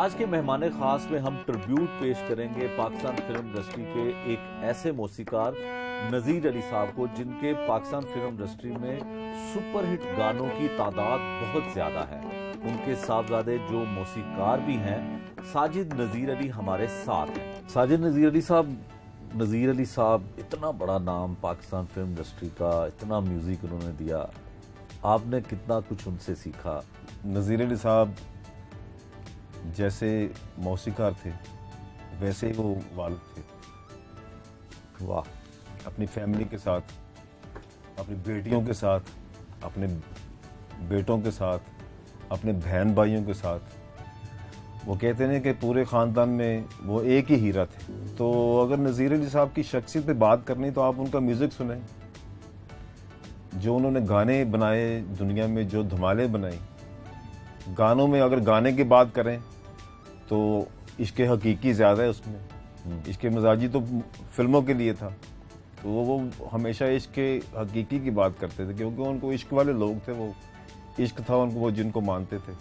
आज के मेहमान खास में हम ट्रिब्यूट पेश करेंगे पाकिस्तान फिल्म इंडस्ट्री के एक ऐसे मौसीकार नज़ीर अली साहब को, जिनके पाकिस्तान फिल्म इंडस्ट्री में सुपरहिट गानों की तादाद बहुत ज़्यादा है। उनके साहबजादे जो मौसीकार भी हैं, साजिद नज़ीर अली, हमारे साथ हैं। साजिद नज़ीर अली साहब इतना बड़ा नाम पाकिस्तान फिल्म इंडस्ट्री का, इतना म्यूज़िक उन्होंने दिया, आपने कितना कुछ उनसे सीखा? नज़ीर अली साहब जैसे मौसीकार थे वैसे ही वो वालिद थे। वाह। अपनी फैमिली के साथ, अपनी बेटियों के साथ, अपने बेटों के साथ, अपने बहन भाइयों के साथ, वो कहते हैं कि पूरे ख़ानदान में वो एक ही हीरा थे। तो अगर नज़ीर अली साहब की शख्सियत पे बात करनी तो आप उनका म्यूज़िक सुनें, जो उन्होंने गाने बनाए, दुनिया में जो धमाले बनाई। गानों में अगर गाने की बात करें तो इश्क़ हकीकी ज़्यादा है उसमें। इश्क़ मजाजी तो फिल्मों के लिए था, तो वो हमेशा इश्क़ हकीकी की बात करते थे, क्योंकि उनको इश्क़ वाले लोग थे, वो इश्क़ था उनको, वो जिनको मानते थे।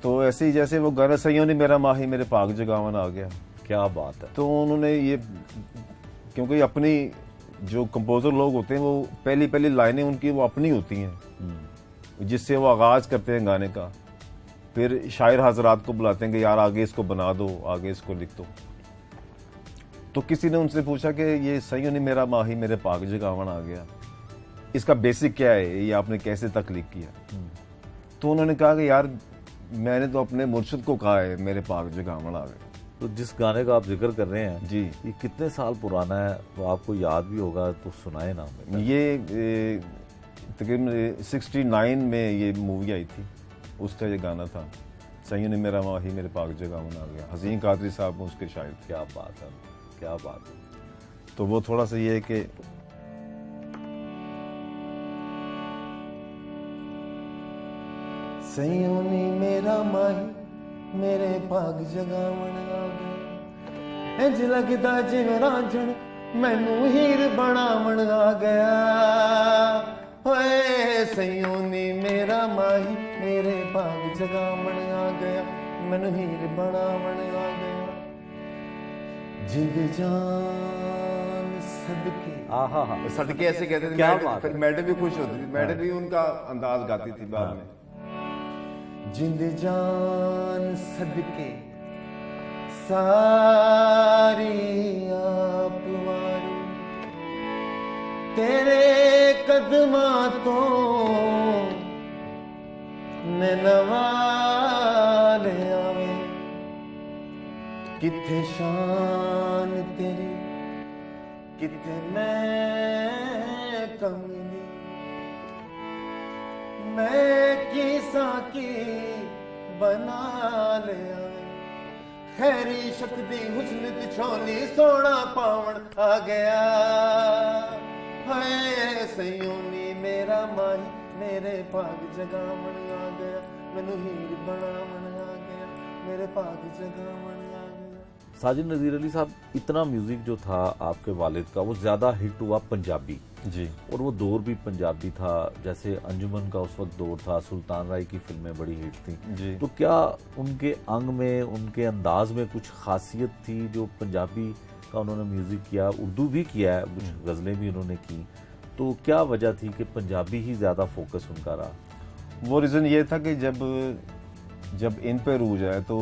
तो ऐसे ही जैसे वो गाना सैयों ने मेरा माही मेरे पाक जगावन आ गया, क्या बात है। तो उन्होंने ये, क्योंकि अपनी जो कंपोज़र लोग होते हैं वो पहली लाइनें उनकी वो अपनी होती हैं, जिससे वो आगाज़ करते हैं गाने का। फिर शायर हजरात को बुलाते हैं कि यार आगे इसको बना दो, आगे इसको लिख दो। तो किसी ने उनसे पूछा कि ये सैयों ने मेरा माही मेरे पाक जगावन आ गया, इसका बेसिक क्या है, ये आपने कैसे तख्लीक किया? तो उन्होंने कहा कि यार मैंने तो अपने मुर्शिद को कहा है मेरे पाक जगावन आ गया। तो जिस गाने का आप जिक्र कर रहे हैं जी, ये कितने साल पुराना है, तो आपको याद भी होगा तो सुनाए ना हमें। ये तकरीबन 69 में ये मूवी आई थी, उसका ये गाना था, सैयों ने मेरा माही मेरे पाक जगावन आ गया। हसीन कादरी साहब उसके शायर थे। क्या बात है, क्या बात है। तो वो थोड़ा सा ये है कि सैयों ने मेरा माही मेरे पाग जगावन आ गया, इंज लगदा जिवें रांझण मैनू हीर बनावन आ गया। होए सैयों ने मेरा माही मेरे पाग जगावन आ गया, मैनू हीर बनावन आ गया। जिंद जान सदके, आहा हा, सदके ऐसे कहते थे। क्या बात है। मैडम भी खुश होती थी, मैडम भी उनका अंदाज गाती थी बाद में। जिंद जान सदके सारी आप वारी, तेरे कदमां तो नैनवाले आवे, किथे शान तेरी किथे मैं कमली, मैं किसा की बना लिया। खैरी शक्ति हुस्न दी छोली सोना पावन आ गया। हाय सैयों ने मेरा माही मेरे पाग जगावन आ गया, मैनू हीर बनावन आ गया, मेरे पाग जगावन आ गया। साजिद नज़ीर अली साहब, इतना म्यूजिक जो था आपके वालिद का वो ज्यादा हिट हुआ पंजाबी जी, और वो दौर भी पंजाबी था। जैसे अंजुमन का उस वक्त दौर था, सुल्तान राय की फिल्में बड़ी हिट थी जी। तो क्या उनके अंग में, उनके अंदाज में कुछ खासियत थी जो पंजाबी का उन्होंने म्यूजिक किया? उर्दू भी किया है, कुछ गज़लें भी उन्होंने की, तो क्या वजह थी कि पंजाबी ही ज्यादा फोकस उनका रहा? वो रीज़न ये था कि जब इन पे रूज आया तो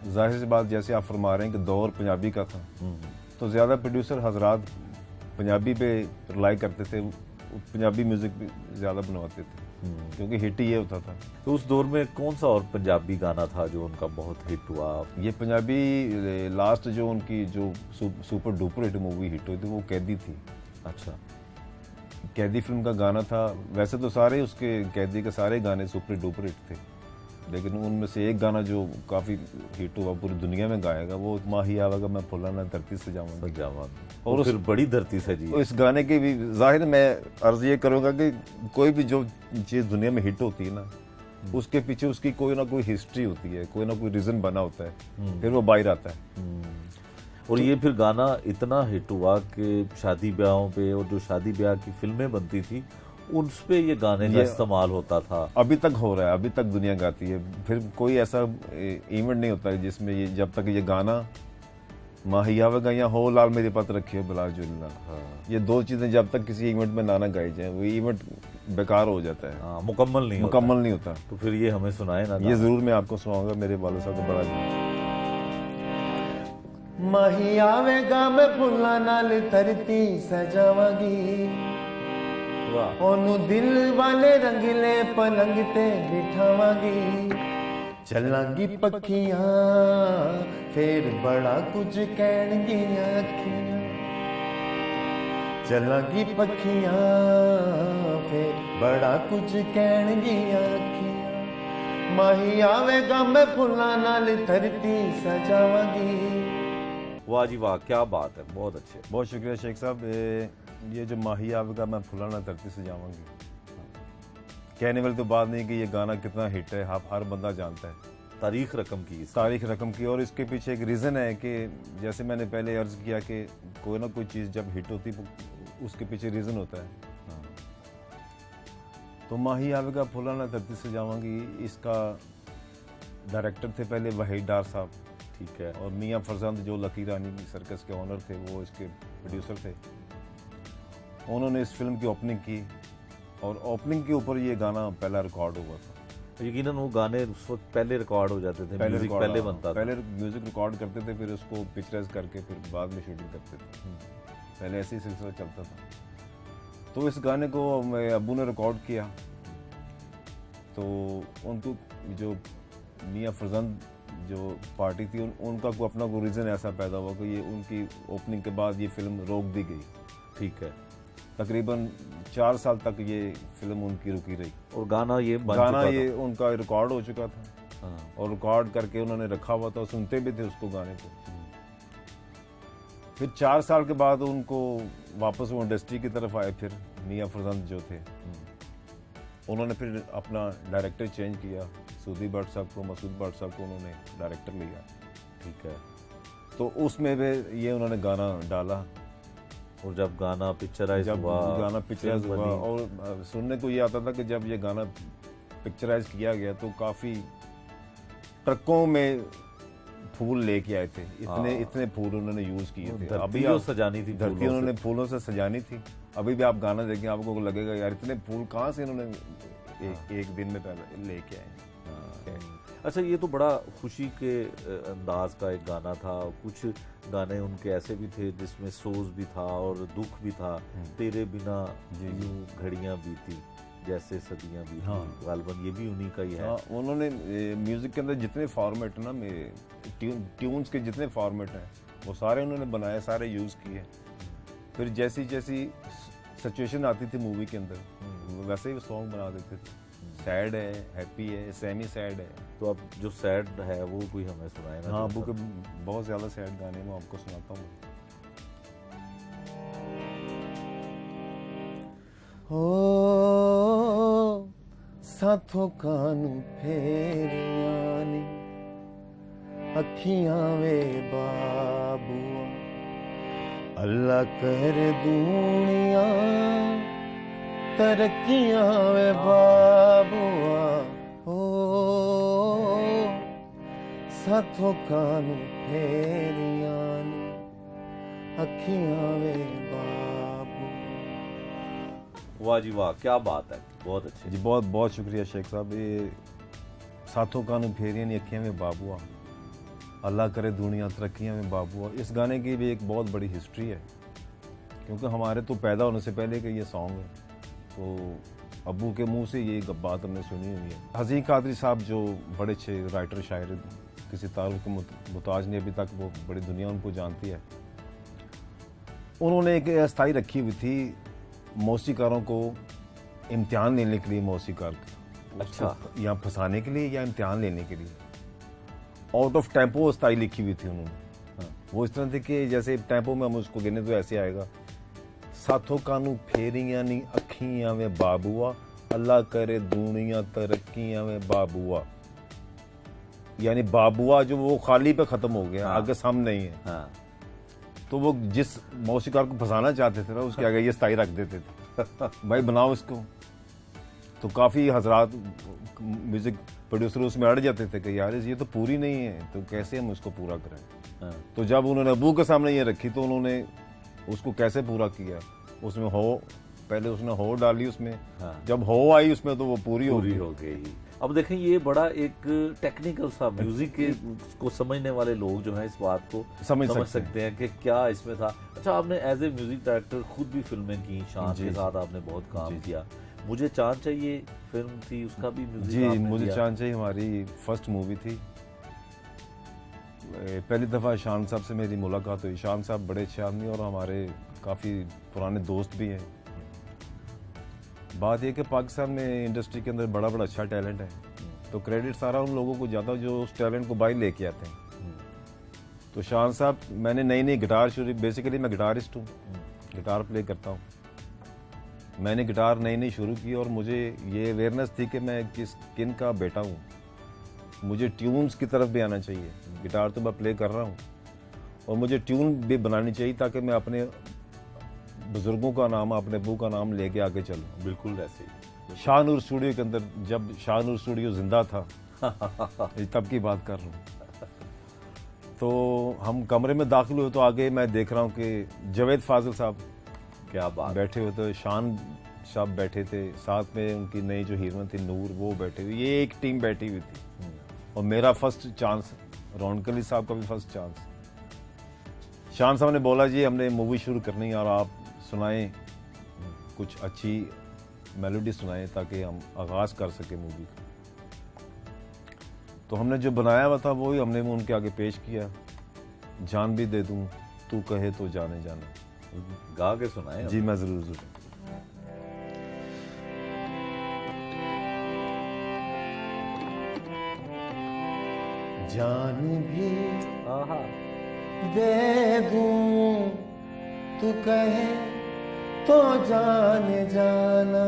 जाहिर सी बात, जैसे आप फरमा रहे हैं कि दौर पंजाबी का था, तो ज़्यादा प्रोड्यूसर हजरात पंजाबी पे रिलाई करते थे, पंजाबी म्यूज़िक भी ज़्यादा बनवाते थे, क्योंकि हिट ही ये होता था। तो उस दौर में कौन सा और पंजाबी गाना था जो उनका बहुत हिट हुआ? ये पंजाबी लास्ट जो उनकी जो super duper hit movie hit हुई थी वो कैदी थी। अच्छा, कैदी फिल्म का गाना था। वैसे तो सारे उसके कैदी के सारे गाने सुपर डुपर हिट थे, लेकिन उनमें से एक गाना जो काफ़ी हिट हुआ, पूरी दुनिया में गाएगा, वो माही आवेगा मैं फुला ना धरती से जाऊँगा। पंजाब और और फिर बड़ी धरती से जी। तो इस गाने की भी जाहिर मैं अर्ज ये करूँगा कि कोई भी जो चीज़ दुनिया में हिट होती है ना, उसके पीछे उसकी कोई ना कोई हिस्ट्री होती है, कोई ना कोई रीज़न बना होता है, फिर वो बाहर आता है। और ये फिर गाना इतना हिट हुआ कि शादी ब्याहों पे, और जो शादी ब्याह की फिल्में बनती थी उस पे ये गाने का ये- इस्तेमाल होता था। अभी तक हो रहा है, अभी तक दुनिया गाती है। फिर कोई ऐसा इवेंट नहीं होता है जिसमें ये, जब तक ये गाना माहियावेगा या हो लाल मेरी पत रखी हो बिलाल जुल्ला, ये दो चीजें जब तक किसी इवेंट में ना गाई जाए वो इवेंट बेकार हो जाता है, हाँ, मुकम्मल नहीं होता। मुकम्मल नहीं होता। तो फिर ये हमें सुनाए ना। ये जरूर मैं आपको सुनाऊंगा, मेरे वाले साहब को बड़ा माही आवेगा मैं फुल्ला नाल धरती सजावांगी, वाह। ओनू दिल वाले रंगीले पलंग ते बिठावांगी, चलांगी पखियां फिर बड़ा कुछ कहणगियां अखियां, चलांगी पखियां फिर बड़ा कुछ कहणगियां अखियां, माही आवेगा मैं फुल्ला नाल धरती सजावांगी। वाह जी वाह, क्या बात है, बहुत अच्छे। बहुत शुक्रिया शेख साहब। ये जो माही आवेगा मैं फुलाना धरती से जाऊंगी, कहने वाली तो बात नहीं कि ये गाना कितना हिट है, हर बंदा जानता है, तारीख रकम की इसकी। तारीख रकम की। और इसके पीछे एक रीज़न है कि जैसे मैंने पहले अर्ज किया कि कोई ना कोई चीज़ जब हिट होती उसके पीछे रीज़न होता है। तो माही आवेगा फुलाना धरती से जाऊंगी, इसका डायरेक्टर थे पहले वहीद डार साहब, ठीक है। और मियां फरजंद जो लकी रानी सर्कस के ओनर थे वो इसके प्रोड्यूसर थे। उन्होंने इस फिल्म की ओपनिंग की और ओपनिंग के ऊपर ये गाना पहला रिकॉर्ड हुआ था। यकीनन वो गाने उस वक्त पहले रिकॉर्ड हो जाते थे, म्यूजिक record- पहले बनता था। पहले म्यूजिक रिकॉर्ड करते थे, फिर उसको पिक्चराइज करके फिर बाद में शूटिंग करते थे। पहले ऐसे ही सिलसिला चलता था। तो इस गाने को मेरे अब्बू ने रिकॉर्ड किया, तो उनको जो मियां फरजंद जो पार्टी थी उनका कोई अपना कोई रीज़न ऐसा पैदा हुआ कि ये उनकी ओपनिंग के बाद ये फिल्म रोक दी गई। ठीक है। तकरीबन 4 साल तक ये फिल्म उनकी रुकी रही। और गाना ये बन गाना चुका ये था। उनका रिकॉर्ड हो चुका था, हाँ। और रिकॉर्ड करके उन्होंने रखा हुआ था, सुनते भी थे उसको गाने को। फिर 4 साल के बाद उनको वापस वो इंडस्ट्री की तरफ आए, फिर मियां फरजंद जो थे उन्होंने फिर अपना डायरेक्टर चेंज किया, सूदी भट्ट साहब को, मसूद भट्ट साहब को उन्होंने डायरेक्टर लिया। ठीक है। तो उसमें भी ये उन्होंने गाना डाला, और जब गाना पिक्चराइज जब हुआ, गाना पिक्चराइज फिल्म हुआ, बनी। और सुनने को ये आता था कि जब ये गाना पिक्चराइज किया गया तो काफी ट्रकों में फूल लेके आए थे, इतने फूल उन्होंने यूज किए थे। धरती जो सजानी थी धरती फूलों उन्होंने से। फूलों से सजानी थी। अभी भी आप गाना देखें आपको लगेगा यार इतने फूल कहाँ से इन्होंने एक दिन में पहले लेके आए। अच्छा, ये तो बड़ा खुशी के अंदाज का एक गाना था। कुछ गाने उनके ऐसे भी थे जिसमें सोज भी था और दुख भी था। तेरे बिना यूं घड़ियां बीती जैसे सदियां बीती। हाँ। गालबन ये भी उन्हीं का ही है। हाँ, उन्होंने म्यूजिक के अंदर जितने फॉर्मेट ना ट्यून्स के जितने फॉर्मेट हैं वो सारे उन्होंने बनाए, सारे यूज किए। फिर जैसी जैसी सिचुएशन आती थी मूवी के अंदर वैसे ही सॉन्ग बना देते थे। सैड है, हैप्पी है, सेमी सैड है। तो अब जो सैड है वो कोई हमें सुनाए ना। हाँ, अबू के बहुत ज्यादा सैड गाने मैं आपको सुनाता हूँ। हो साथों कानू फेरियानी अखियां वे बाबुआ, अल्लाह कर दुनिया तरक्कियां वे बाबुआ। हो साथों कानू फेरियानी अखियां वे बाबुआ। वाह जी वाह, क्या बात है, बहुत अच्छे। जी बहुत बहुत शुक्रिया शेख साहब। ये साथों कानू फेरियां नी अखियां में बाबुआ, अल्लाह करे दुनिया तरक्कियां में बाबुआ। इस गाने की भी एक बहुत बड़ी हिस्ट्री है, क्योंकि हमारे तो पैदा होने से पहले का ये सॉन्ग है, तो अब्बू के मुंह से ये बात हमने सुनी हुई है। हसीन कादरी साहब जो बड़े अच्छे राइटर शायर, किसी तारुफ के मुताज नहीं, अभी तक वो बड़ी दुनिया उनको जानती है। उन्होंने एक अस्थाई रखी हुई थी मौसीकारों को इम्तिहान लेने के लिए, मौसीकार अच्छा, या फंसाने के लिए या इम्तिहान लेने के लिए। आउट ऑफ टेम्पो अस्थाई लिखी हुई थी उन्होंने। हाँ। वो इस तरह थी कि जैसे टेम्पो में हम उसको गिने तो ऐसे आएगा, साथों कानू फेरियां नी अखियां में बाबुआ, अल्लाह करे दुनिया तरक्कियां में बाबुआ। यानी बाबुआ जो वो खाली पे खत्म हो गया। हाँ। आगे सम नहीं है। हाँ। तो वो जिस मौसीकार को फंसाना चाहते थे ना उसके आगे ये स्थाई रख देते थे भाई बनाओ इसको। तो काफ़ी हजरात म्यूजिक प्रोड्यूसर उसमें अड़ जाते थे कि यार ये तो पूरी नहीं है, तो कैसे हम इसको पूरा करें। तो जब उन्होंने अबू के सामने ये रखी तो उन्होंने उसको कैसे पूरा किया, उसमें हो पहले उसने हो डाली उसमें, जब हो आई उसमें तो वो पूरी हो गई। अब देखें ये बड़ा एक टेक्निकल सा म्यूजिक के को समझने वाले लोग जो हैं इस बात को समझ सकते हैं कि क्या इसमें था। अच्छा, आपने एज ए म्यूजिक डायरेक्टर खुद भी फिल्में की, शान के साथ आपने बहुत काम किया। मुझे चांद चाहिए फिल्म थी, उसका भी म्यूजिक जी, मुझे चांद चाहिए हमारी फर्स्ट मूवी थी। पहली दफ़ा शान साहब से मेरी मुलाकात हुई। शान साहब बड़े अच्छे आदमी और हमारे काफ़ी पुराने दोस्त भी हैं। बात यह कि पाकिस्तान में इंडस्ट्री के अंदर बड़ा बड़ा अच्छा टैलेंट है, तो क्रेडिट सारा उन लोगों को जाता है जो उस टैलेंट को बाहर लेके आते हैं। तो शान साहब, मैंने नई नई गिटार शुरू, बेसिकली मैं गिटारिस्ट हूँ, गिटार प्ले करता हूँ। मैंने गिटार नई नई शुरू की और मुझे ये अवेयरनेस थी कि मैं किन का बेटा हूँ, मुझे ट्यून्स की तरफ भी आना चाहिए। गिटार तो मैं प्ले कर रहा हूँ और मुझे ट्यून भी बनानी चाहिए ताकि मैं अपने बुजुर्गों का नाम, अपने अबू का नाम लेके आगे चलूँ। बिल्कुल ऐसे ही शाहनूर स्टूडियो के अंदर, जब शाहनूर स्टूडियो जिंदा था तब की बात कर रहा हूँ। तो हम कमरे में दाखिल हुए तो आगे मैं देख रहा हूँ कि जावेद फाजिल साहब क्या बात बैठे हुए थे, शान साहब बैठे थे, साथ में उनकी नई जो हीरोइन थी नूर, वो बैठे हुए, ये एक टीम बैठी हुई थी। और मेरा फर्स्ट चांस, रौनक अली साहब का भी फर्स्ट चांस। शान साहब ने बोला जी हमने मूवी शुरू करनी है और आप सुनाएं, कुछ अच्छी मेलोडी सुनाएं ताकि हम आगाज़ कर सके मूवी का। तो हमने जो बनाया हुआ था वही हमने उनके आगे पेश किया। जान भी दे दूं तू कहे तो जाने जाना। गा के सुनाए जी मैं जरूर जान भी दे दूं तू कहे तो जाने जाना,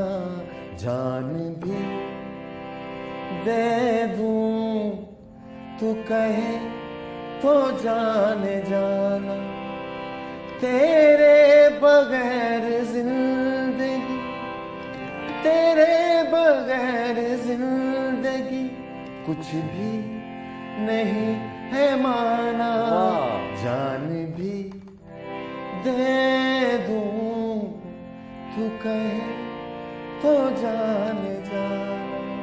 जान भी दे दूं तू कहे तो जाने जाना, तेरे बगैर जिंदगी, तेरे बगैर जिंदगी कुछ भी नहीं है माना, जान भी दे दूं तू कहे तो जाने जाना।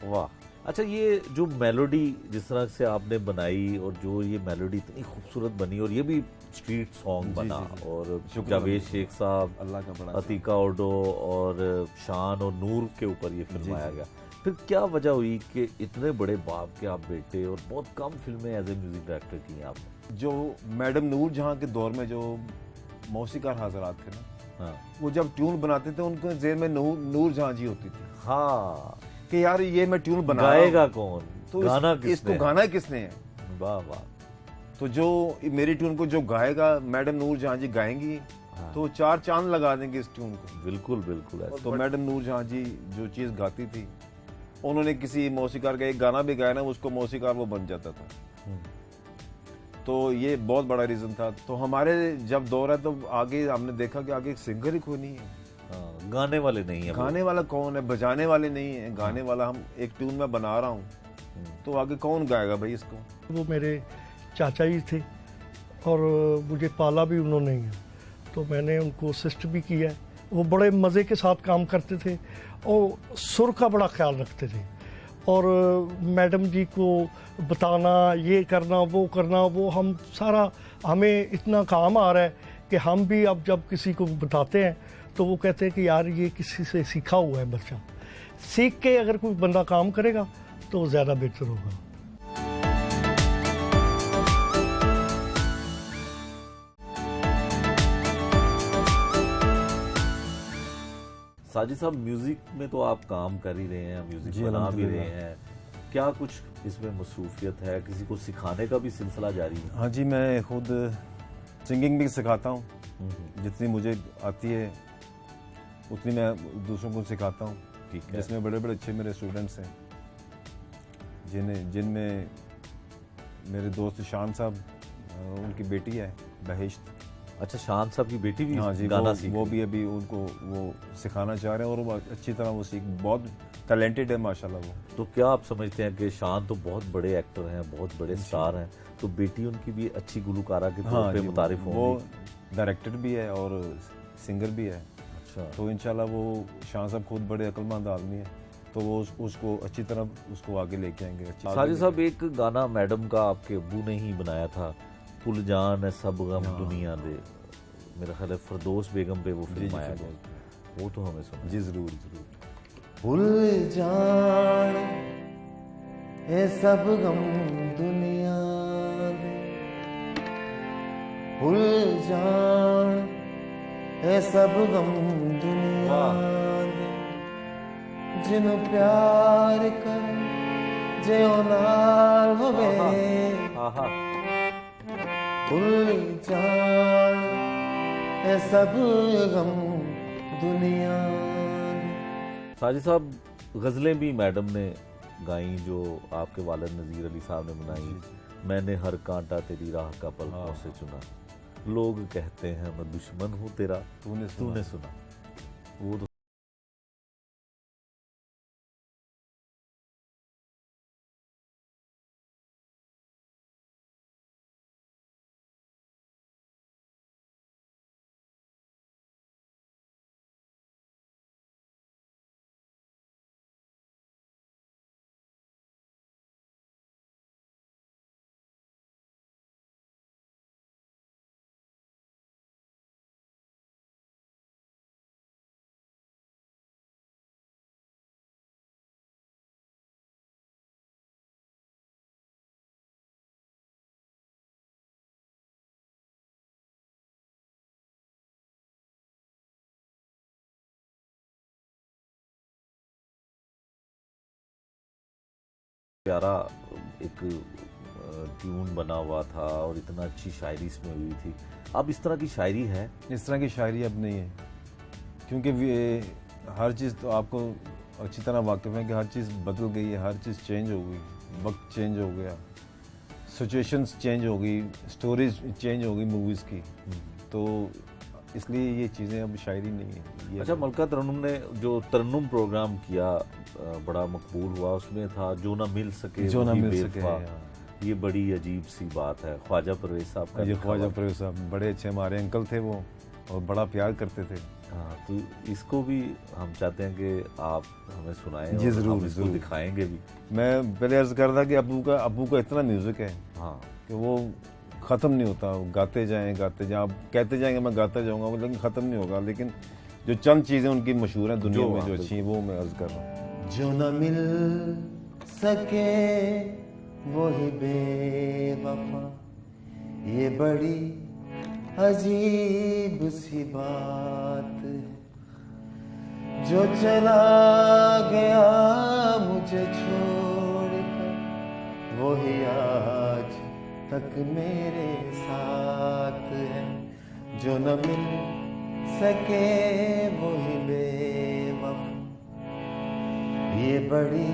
वाह। अच्छा, ये जो मेलोडी जिस तरह से आपने बनाई और जो ये मेलोडी इतनी खूबसूरत बनी और ये भी स्ट्रीट सॉन्ग बना, और जावेद शेख साहब, अल्लाह का बड़ा अतीका ओडो और शान और नूर के ऊपर ये फिल्माया गया। फिर क्या वजह हुई कि इतने बड़े बाप के आप बेटे और बहुत कम फिल्में एज ए म्यूजिक डायरेक्टर की हैं आपने? जो मैडम नूर जहाँ के दौर में जो मौसीकार हाजरात थे ना, वो जब ट्यून बनाते थे उनको जेर में नूर जहाँ जी होती थी। हाँ, कि यार ये मैं ट्यून बनाएगा कौन, तो गाना इसको गाना किसने है। वाह वाह। तो जो मेरी ट्यून को जो गाएगा मैडम नूर जहाँ जी गाएंगी, तो 4 चांद लगा देंगे इस ट्यून को। बिल्कुल बिल्कुल। तो मैडम नूर जहाँ जी जो चीज गाती थी, उन्होंने किसी मौसीकार का एक गाना भी गाया ना, उसको मौसीकार वो बन जाता था। तो ये बहुत बड़ा रीजन था। तो हमारे जब दौर है तो आगे हमने देखा कि आगे सिंगर ही कोई नहीं है, गाने वाले नहीं है। गाने वाला कौन है, बजाने वाले नहीं है, गाने वाला हम एक ट्यून में बना रहा हूँ, तो आगे कौन गाएगा भाई इसको। वो मेरे चाचा जी थे और मुझे पाला भी उन्होंने ही है, तो मैंने उनको असिस्ट भी किया है। वो बड़े मज़े के साथ काम करते थे और सुर का बड़ा ख्याल रखते थे। और मैडम जी को बताना, ये करना वो करना, वो हम सारा, हमें इतना काम आ रहा है कि हम भी अब जब किसी को बताते हैं तो वो कहते हैं कि यार ये किसी से सीखा हुआ है बच्चा। सीख के अगर कोई बंदा काम करेगा तो ज़्यादा बेहतर होगा। साजिद साहब, म्यूजिक में तो आप काम कर ही रहे हैं, म्यूजिक बना भी रहे हैं, क्या कुछ इसमें मसरूफियत है, किसी को सिखाने का भी सिलसिला जारी है? हाँ जी, मैं खुद सिंगिंग भी सिखाता हूँ, जितनी मुझे आती है उतनी मैं दूसरों को सिखाता हूँ। ठीक है। जिसमें बड़े बड़े अच्छे मेरे स्टूडेंट्स हैं, जिनमें मेरे दोस्त शान साहब, उनकी बेटी है, बहिश्त। अच्छा, शान साहब की बेटी भी हाँ जी, गाना सीख वो रही भी अभी उनको वो सिखाना चाह रहे हैं और वो अच्छी तरह वो सीख, बहुत टैलेंटेड है माशाल्लाह वो। है। तो क्या आप समझते हैं कि शान तो बहुत बड़े एक्टर हैं, बहुत बड़े स्टार हैं, तो बेटी उनकी भी अच्छी गुलकारा के तौर हाँ पे जी, मुतारिफ वो होंगी? डायरेक्टर भी है और सिंगर भी है, अच्छा, तो इंशाल्लाह वो शान साहब खुद बड़े अक्लमंद आदमी है, तो वो उसको अच्छी तरह उसको आगे लेके आएंगे। साजिद साहब, एक गाना मैडम का आपके अब्बू ने ही बनाया था, पुल जान है सब गम हाँ। दुनिया दे, मेरा ख्याल है फरदौस बेगम पे वो जी फिल्म जी आया फिर गया, वो तो हमें सुना। जी जरूर जरूर। भूल जान ये सब गम दुनिया दे, भूल जान ये सब गम दुनिया दे, जिन्हों प्यार कर जो नाल होवे, आहा, भूल जान ये सब गम दुनिया दे। साजिद साहब, गज़लें भी मैडम ने गाई जो आपके वालिद नज़ीर अली साहब ने बनाई। मैंने हर कांटा तेरी राह का पलकों से चुना, लोग कहते हैं मैं दुश्मन हूँ तेरा, तूने सुना। वो तो प्यारा एक ट्यून बना हुआ था और इतना अच्छी शायरी इसमें हुई थी। अब इस तरह की शायरी है? इस तरह की शायरी अब नहीं है, क्योंकि हर चीज़ तो आपको अच्छी तरह वाकिफ़ है कि हर चीज़ बदल गई है, हर चीज़ चेंज हो गई, वक्त चेंज हो गया, सिचुएशंस चेंज हो गई, स्टोरीज चेंज हो गई मूवीज़ की, तो इसलिए ये चीज़ें अब शायरी नहीं है। ये अच्छा, मलका तरन्नुम ने जो तरन्नुम प्रोग्राम किया बड़ा मकबूल हुआ, उसमें था जो ना मिल सके जो ना वही मिल सके, बेवफा। ये बड़ी अजीब सी बात है। ख्वाजा परवेज साहब का ये लिखा ख्वाजा हुआ। परवेज साहब बड़े अच्छे हमारे अंकल थे वो, और बड़ा प्यार करते थे। हाँ, तो इसको भी हम चाहते हैं कि आप हमें सुनाएं जी और जरूर, हम इसको जरूर। दिखाएंगे भी। मैं पहले अर्ज कर रहा कि अबू का इतना म्यूज़िक है हाँ, कि वो ख़त्म नहीं होता, वो गाते जाएं आप कहते जाएंगे मैं गाता जाऊंगा, वो लेकिन ख़त्म नहीं होगा। लेकिन जो चंद चीज़ें उनकी मशहूर हैं दुनिया में, जो अच्छी हैं, वो मैं अर्ज कर रहा हूँ। जो न मिल सके वही बेवफा, ये बड़ी अजीब सी बात है। जो चला गया मुझे छोड़कर, वही आज तक मेरे साथ है। जो न मिल सके वही बेवफा, ये बड़ी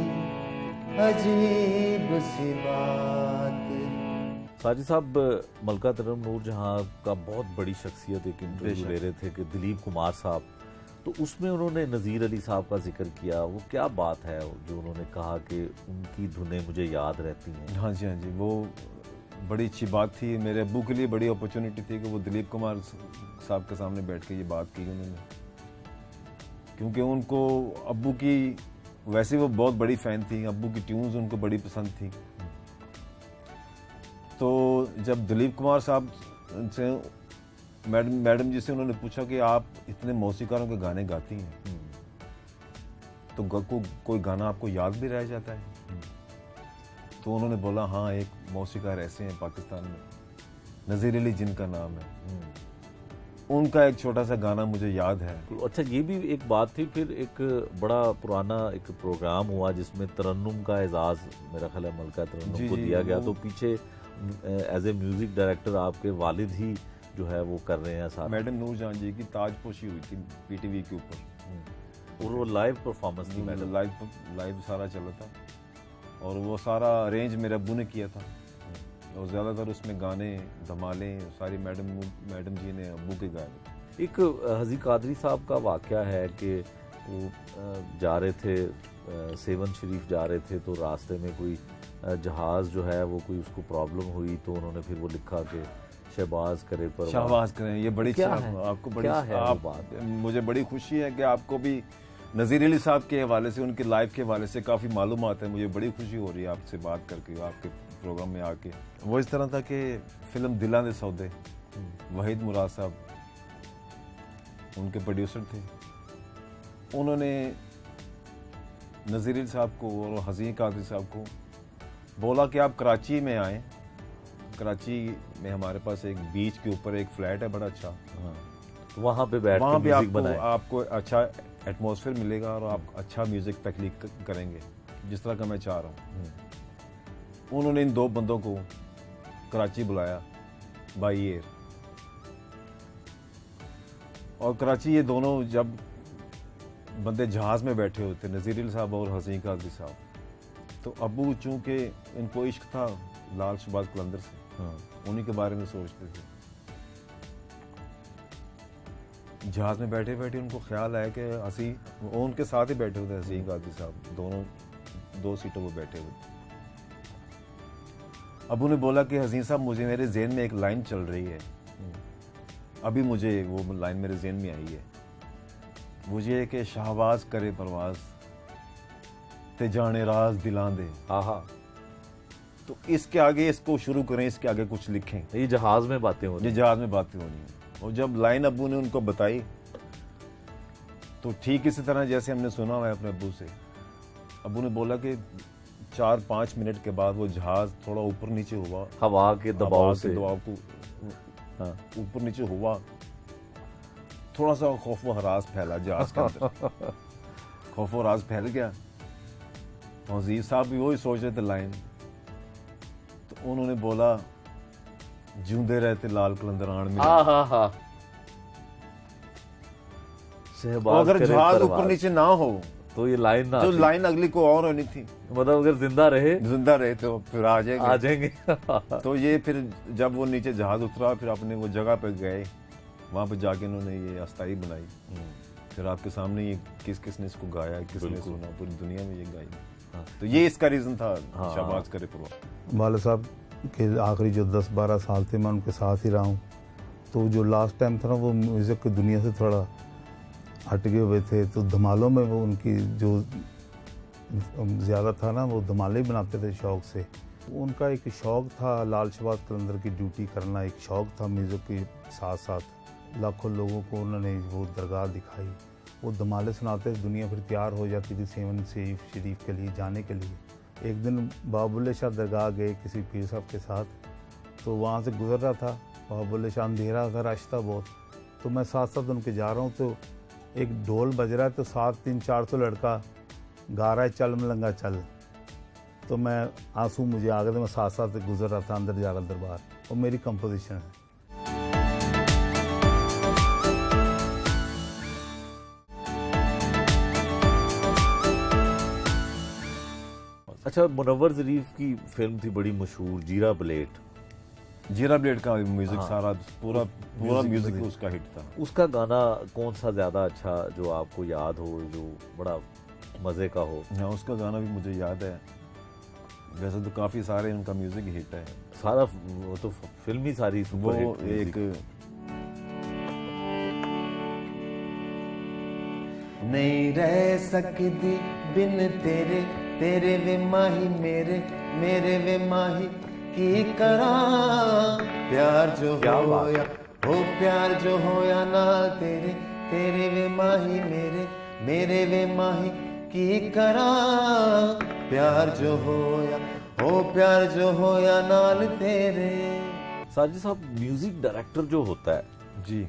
अजीब सी बात है। साजिद साहब, मलका तरन्नुम नूरजहां का बहुत बड़ी शख्सियत एक इंटरव्यू ले रहे थे कि दिलीप कुमार साहब, तो उसमें उन्होंने नज़ीर अली साहब का जिक्र किया। वो क्या बात है जो उन्होंने कहा कि उनकी धुनें मुझे याद रहती हैं? हाँ जी, वो बड़ी अच्छी बात थी। मेरे अब्बू के लिए बड़ी अपॉर्चुनिटी थी कि वो दिलीप कुमार साहब के सामने बैठ के ये बात की उन्होंने, क्योंकि उनको अब्बू की, वैसे वो बहुत बड़ी फ़ैन थी, अब्बू की ट्यून्स उनको बड़ी पसंद थी। तो जब दिलीप कुमार साहब से मैडम जी से उन्होंने पूछा कि आप इतने मौसीकारों के गाने गाती हैं, तो कोई गाना आपको याद भी रह जाता है? तो उन्होंने बोला हाँ, एक मौसीकार ऐसे हैं पाकिस्तान में, नज़ीर अली जिनका नाम है, उनका एक छोटा सा गाना मुझे याद है। तो अच्छा, ये भी एक बात थी। फिर एक बड़ा पुराना एक प्रोग्राम हुआ जिसमें तरन्नुम का एजाज़ मेरा ख्याल है मलका तरन्नुम को दिया गया, तो पीछे एज ए म्यूजिक डायरेक्टर आपके वालिद ही जो है वो कर रहे हैं साथ। मैडम नूरजहां जी की ताजपोशी हुई थी पीटीवी के ऊपर, और वो लाइव परफॉर्मेंस थी मैडम। लाइव सारा चला था, और वो सारा अरेंज मेरे अब्बू ने किया था। और ज़्यादातर उसमें गाने धमाले सारी मैडम जी ने अब्बू के गाए। एक हजी कादरी साहब का वाक़या है कि वो जा रहे थे, सेवन शरीफ जा रहे थे, तो रास्ते में कोई जहाज़ जो है वो कोई उसको प्रॉब्लम हुई, तो उन्होंने फिर वो लिखा कि शहबाज करे पर शाहबाज करें। ये बड़ी क्या है? आपको बड़ी क्या है वो आप, बात? मुझे बड़ी खुशी है कि आपको भी नज़ीर अली साहब के हवाले से, उनकी लाइफ के हवाले से काफ़ी मालूमात है। मुझे बड़ी खुशी हो रही है आपसे बात करके, आपके प्रोग्राम में आके। वो इस तरह था कि फिल्म दिलां दे सौदे, वहीद मुराद साहब उनके प्रोड्यूसर थे। उन्होंने नज़ीर अली साहब को और हसीन कादरी साहब को बोला कि आप कराची में आएँ। कराची में हमारे पास एक बीच के ऊपर एक फ्लैट है बड़ा अच्छा, हाँ, वहाँ पे बैठ वहाँ के पे म्यूजिक बनाए। आपको अच्छा एटमॉस्फेयर मिलेगा और आप अच्छा म्यूजिक तख्लीक करेंगे जिस तरह का मैं चाह रहा हूँ। उन्होंने इन दो बंदों को कराची बुलाया बाई एयर, और कराची ये दोनों जब बंदे जहाज़ में बैठे होते, नज़ीर अली साहब और हसीन कादरी साहब, तो अबू चूँकि इनको इश्क था लाल शहबाज कलंदर से, हाँ, उन्हीं के बारे में सोचते थे। जहाज में बैठे बैठे उनको ख्याल आया कि वो उनके साथ ही बैठे हुए थे हसीन कादरी साहब, दोनों दो सीटों पर बैठे हुए। अब उन्हें बोला कि हसीन साहब मुझे मेरे जेहन में एक लाइन चल रही है, अभी मुझे वो लाइन मेरे जेहन में आई है, मुझे कि शाहबाज करे परवाज ते जाने राज दिलां दे। आहा, तो इसके आगे इसको शुरू करें, इसके आगे कुछ लिखें। ये जहाज में बातें हो रही ये जहाज में बातें होनी है। और जब लाइन अब्बू ने उनको बताई तो ठीक इसी तरह जैसे हमने सुना हुआ है अपने अब्बू से, अब्बू ने बोला कि 4-5 मिनट के बाद वो जहाज थोड़ा ऊपर नीचे हुआ, हवा के दबाव से, दबाव को हाँ, ऊपर नीचे हुआ, थोड़ा सा खौफ व हरास फैला जहाज के अंदर। खौफ व हरास फैल गया। तो अजीज साहब भी वही सोच रहे थे लाइन, तो उन्होंने बोला जूंदे रहते लाल कलंदर आन में। आहा, शहबाज अगर करे जहाज परवाज, ऊपर नीचे ना हो तो ये लाइन ना जो आती। लाइन अगली को और होनी थी, मतलब अगर जिंदा रहे जिंदा रहे तो फिर आ जाएंगे। आ जाएंगे। तो ये फिर जब वो नीचे जहाज उतरा, फिर अपने वो जगह पे गए, वहां पे जाके उन्होंने ये अस्थाई बनाई। फिर आपके सामने ये किस किसने इसको गाया, किसने सुना, पूरी दुनिया में ये गाई। तो ये इसका रीजन था शाहबाज करे परवाज। वाले साहब के आखिरी जो 10-12 साल थे मैं उनके साथ ही रहा हूँ। तो जो लास्ट टाइम था ना वो म्यूज़िक की दुनिया से थोड़ा हट गए हुए थे, तो धमालों में वो उनकी जो ज़्यादा था ना, वो धमाले ही बनाते थे शौक़ से। उनका एक शौक़ था लाल शहबाज कलंदर की ड्यूटी करना, एक शौक़ था म्यूज़िक के साथ साथ। लाखों लोगों को उन्होंने वो दरगाह दिखाई, वो धमाले सुनाते, दुनिया फिर तैयार हो जाती थी सेवन शरीफ के लिए जाने के लिए। एक दिन बाबुल्ले शाह दरगाह गए किसी पीर साहब के साथ, तो वहाँ से गुजर रहा था, बाबुल्ले शाह अंधेरा था, रश था बहुत, तो मैं साथ साथ उनके जा रहा हूँ, तो एक ढोल बज रहा है, तो 300-400 लड़का गा रहा है चल मलंगा चल। तो मैं आंसू मुझे आ गए थे, मैं साथ साथ गुजर रहा था अंदर जाकर दरबार, और मेरी कंपोजिशन है। अच्छा, मुनव्वर ज़रीफ की फिल्म थी बड़ी मशहूर, जीरा ब्लेड। जीरा ब्लेड का म्यूजिक हाँ। सारा पूरा म्यूजिक उसका हिट था। उसका गाना कौन सा ज़्यादा अच्छा जो आपको याद हो, जो बड़ा मज़े का हो? हाँ, उसका गाना भी मुझे याद है। वैसे तो काफ़ी सारे उनका म्यूजिक हिट है। सारा वो तो फिल्म ही सारी वो सुपर हिट एक म्यूजिक। नहीं रह सकती बिन तेरे, तेरे वे माही मेरे, मेरे वे माही की करा प्यार जो होया हो, प्यार जो होया ना तेरे, तेरे वे माही मेरे, मेरे वे माही की करा प्यार जो होया हो, प्यार जो होया नाल तेरे। साजिद साहब, म्यूजिक डायरेक्टर जो होता है जी,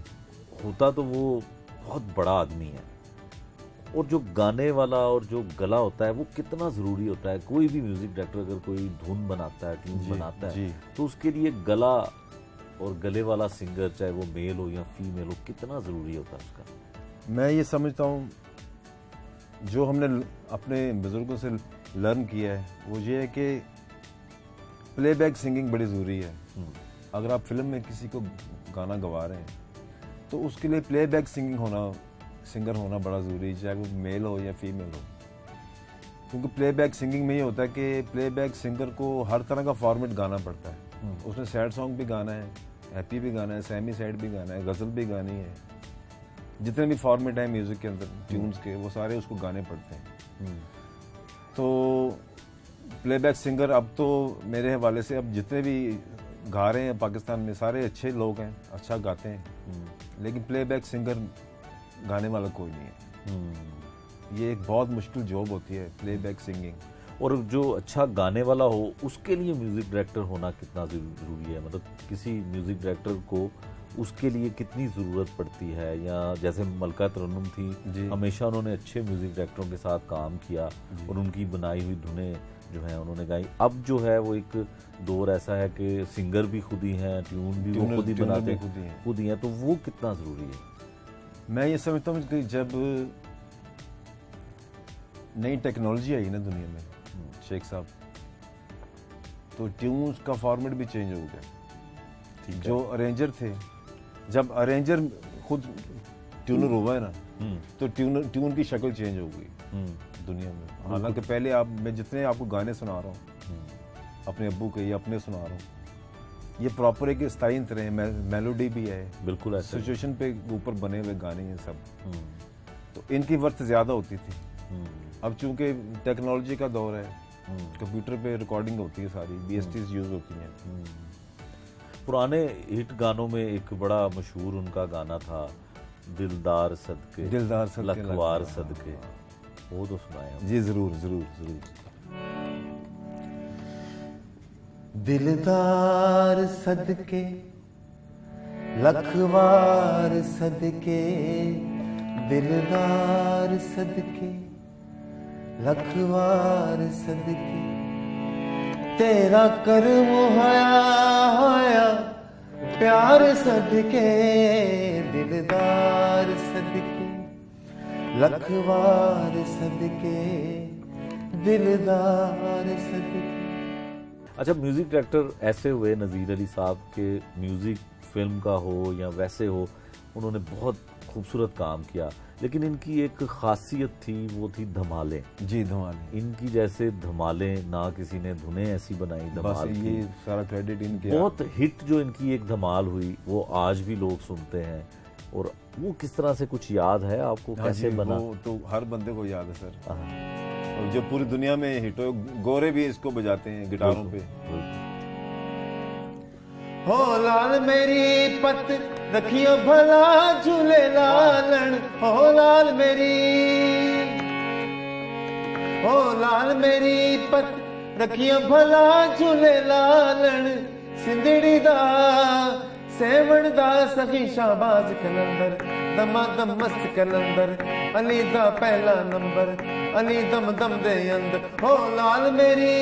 होता तो वो बहुत बड़ा आदमी है, और जो गाने वाला और जो गला होता है वो कितना ज़रूरी होता है। कोई भी म्यूजिक डायरेक्टर अगर कोई धुन बनाता है, ट्यून बनाता है, तो उसके लिए गला और गले वाला सिंगर, चाहे वो मेल हो या फीमेल हो, कितना ज़रूरी होता है उसका। मैं ये समझता हूँ जो हमने अपने बुजुर्गों से लर्न किया है वो ये है कि प्लेबैक सिंगिंग बड़ी ज़रूरी है। अगर आप फिल्म में किसी को गाना गवा रहे हैं तो उसके लिए प्लेबैक सिंगर होना बड़ा ज़रूरी है, चाहे वो मेल हो या फीमेल हो। क्योंकि प्लेबैक सिंगिंग में ये होता है कि प्लेबैक सिंगर को हर तरह का फॉर्मेट गाना पड़ता है। उसमें सैड सॉन्ग भी गाना है, हैप्पी भी गाना है, सेमी सैड भी गाना है, गज़ल भी गानी है। जितने भी फॉर्मेट हैं म्यूज़िक के अंदर ट्यून्स के, वो सारे उसको गाने पड़ते हैं। तो प्लेबैक सिंगर अब तो मेरे हवाले से अब जितने भी गा रहे हैं पाकिस्तान में सारे अच्छे लोग हैं, अच्छा गाते हैं, लेकिन प्लेबैक सिंगर गाने वाला कोई नहीं है। ये एक बहुत मुश्किल जॉब होती है प्लेबैक सिंगिंग। और जो अच्छा गाने वाला हो उसके लिए म्यूजिक डायरेक्टर होना कितना जरूरी है? मतलब किसी म्यूजिक डायरेक्टर को उसके लिए कितनी ज़रूरत पड़ती है? या जैसे मलका तरन्नुम थी, हमेशा उन्होंने अच्छे म्यूजिक डायरेक्टरों के साथ काम किया और उनकी बनाई हुई धुनें जो है उन्होंने गाई। अब जो है वो एक दौर ऐसा है कि सिंगर भी खुद ही हैं, ट्यून भी वो खुद ही बनाते खुद ही हैं, तो वो कितना ज़रूरी है? मैं ये समझता हूँ कि जब नई टेक्नोलॉजी आई ना दुनिया में शेख साहब, तो ट्यून्स का फॉर्मेट भी चेंज हो गया। जो अरेंजर थे, जब अरेंजर खुद ट्यूनर हुआ है ना, तो ट्यून की शक्ल चेंज हो गई दुनिया में। हालांकि पहले मैं जितने आपको गाने सुना रहा हूँ अपने अब्बू के या अपने सुना रहा हूँ, ये प्रॉपर एक स्थायी तरह मेलोडी भी है, बिल्कुल सिचुएशन पे ऊपर बने हुए गाने हैं सब। तो इनकी वर्थ ज़्यादा होती थी। अब चूंकि टेक्नोलॉजी का दौर है, कंप्यूटर पे रिकॉर्डिंग होती है, सारी BSTs यूज़ होती हैं। पुराने हिट गानों में एक बड़ा मशहूर उनका गाना था दिलदार सदके लखवार सदके, वो तो सुनाया जी। जरूर जरूर जरूर। दिलदार सदके लखवार सदके, दिलदार सदके लखवार सदके, तेरा करम होया प्यार सदके, दिलदार सदके लखवार सदके, दिलदार सदके। अच्छा, म्यूजिक डायरेक्टर ऐसे हुए नज़ीर अली साहब के, म्यूजिक फिल्म का हो या वैसे हो, उन्होंने बहुत खूबसूरत काम किया, लेकिन इनकी एक खासियत थी, वो थी धमालें। जी, धमालें। इनकी जैसे धमालें ना किसी ने धुनें ऐसी बनाई धमाल की। ये सारा क्रेडिट इनके। बहुत हिट जो इनकी एक धमाल हुई वो आज भी लोग सुनते हैं, और वो किस तरह से कुछ याद है आपको? कैसे बना? वो तो हर बंदे को याद है सर, और जो पूरी दुनिया में हिट हो, गोरे भी इसको बजाते हैं गिटारों पे। हो लाल मेरी पत रखियो भला झूले लालन, हो लाल मेरी पत रखियो भला झूले लालन, सिंधड़ी दा सेवण दा सखी शाहबाज कलंदर, दमादम मस्त कलंदर, अली दा पहला नंबर, अली दम दम दे अंदर। हो लाल मेरी